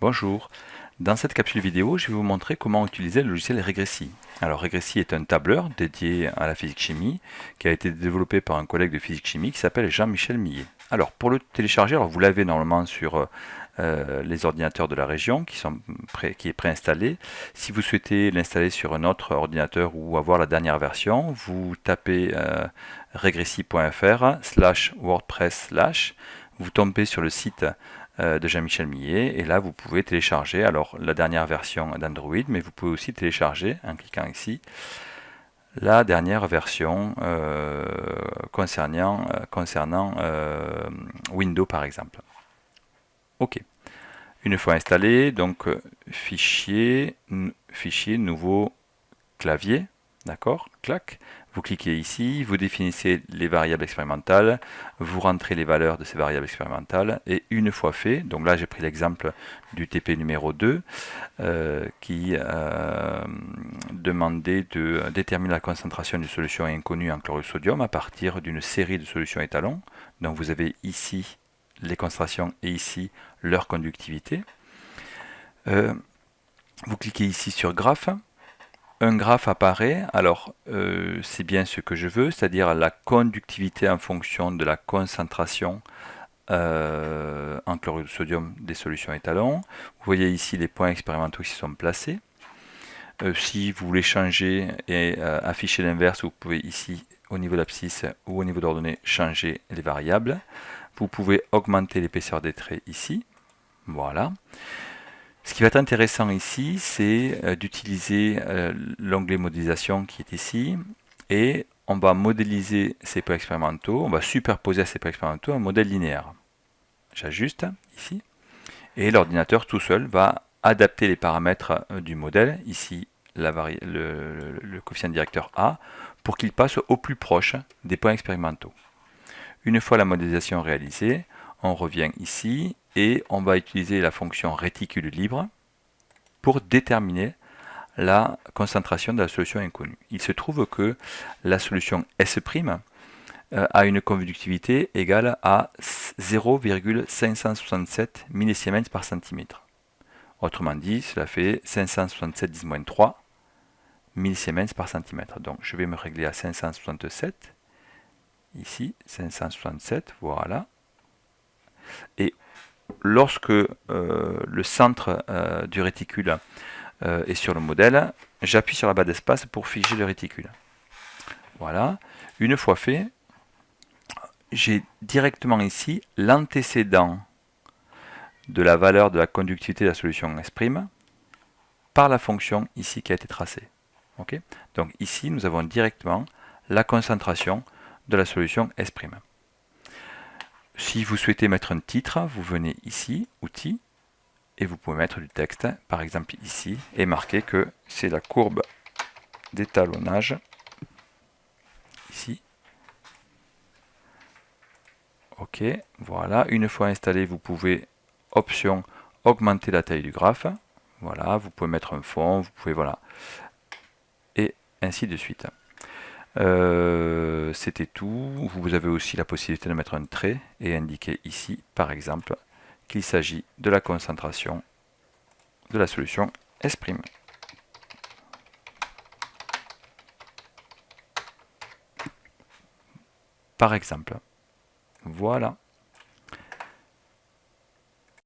Bonjour, dans cette capsule vidéo, je vais vous montrer comment utiliser le logiciel Regressi. Alors Regressi est un tableur dédié à la physique-chimie qui a été développé par un collègue de physique-chimie qui s'appelle Jean-Michel Millet. Alors pour le télécharger, alors vous l'avez normalement sur les ordinateurs de la région qui est préinstallé. Si vous souhaitez l'installer sur un autre ordinateur ou avoir la dernière version, vous tapez regressi.fr/wordpress/, vous tombez sur le site de Jean-Michel Millet et là vous pouvez télécharger alors la dernière version d'Android, mais vous pouvez aussi télécharger en cliquant ici la dernière version concernant Windows par exemple. Ok, une fois installé, donc fichier, nouveau clavier, d'accord, clac, vous cliquez ici, vous définissez les variables expérimentales, vous rentrez les valeurs de ces variables expérimentales, et une fois fait, donc là j'ai pris l'exemple du TP numéro 2, qui demandait de déterminer la concentration d'une solution inconnue en chlorure de sodium à partir d'une série de solutions étalons. Donc vous avez ici les concentrations et ici leur conductivité. Vous cliquez ici sur graphe. Un graphe apparaît, alors c'est bien ce que je veux, c'est-à-dire la conductivité en fonction de la concentration en chlorure de sodium des solutions étalons. Vous voyez ici les points expérimentaux qui sont placés. Si vous voulez changer et afficher l'inverse, vous pouvez ici au niveau de l'abscisse ou au niveau d'ordonnée changer les variables. Vous pouvez augmenter l'épaisseur des traits ici. Voilà. Ce qui va être intéressant ici, c'est d'utiliser l'onglet modélisation qui est ici, et on va modéliser ces points expérimentaux, on va superposer à ces points expérimentaux un modèle linéaire. J'ajuste ici, et l'ordinateur tout seul va adapter les paramètres du modèle, ici le coefficient directeur A, pour qu'il passe au plus proche des points expérimentaux. Une fois la modélisation réalisée, on revient ici et on va utiliser la fonction réticule libre pour déterminer la concentration de la solution inconnue. Il se trouve que la solution S' a une conductivité égale à 0,567 millisiemens par centimètre. Autrement dit, cela fait 567 10-3 millisiemens par centimètre. Donc je vais me régler à 567. Ici, 567, voilà. Et lorsque le centre du réticule est sur le modèle, j'appuie sur la barre d'espace pour figer le réticule. Voilà. Une fois fait, j'ai directement ici l'antécédent de la valeur de la conductivité de la solution S' par la fonction ici qui a été tracée. Okay, donc ici, nous avons directement la concentration de la solution S'. Si vous souhaitez mettre un titre, vous venez ici, Outils, et vous pouvez mettre du texte, par exemple ici, et marquer que c'est la courbe d'étalonnage, ici. Ok, voilà, une fois installé, vous pouvez, option, augmenter la taille du graphe. Voilà, vous pouvez mettre un fond, vous pouvez, voilà, et ainsi de suite. C'était tout. Vous avez aussi la possibilité de mettre un trait et indiquer ici, par exemple, qu'il s'agit de la concentration de la solution S'. Par exemple. Voilà.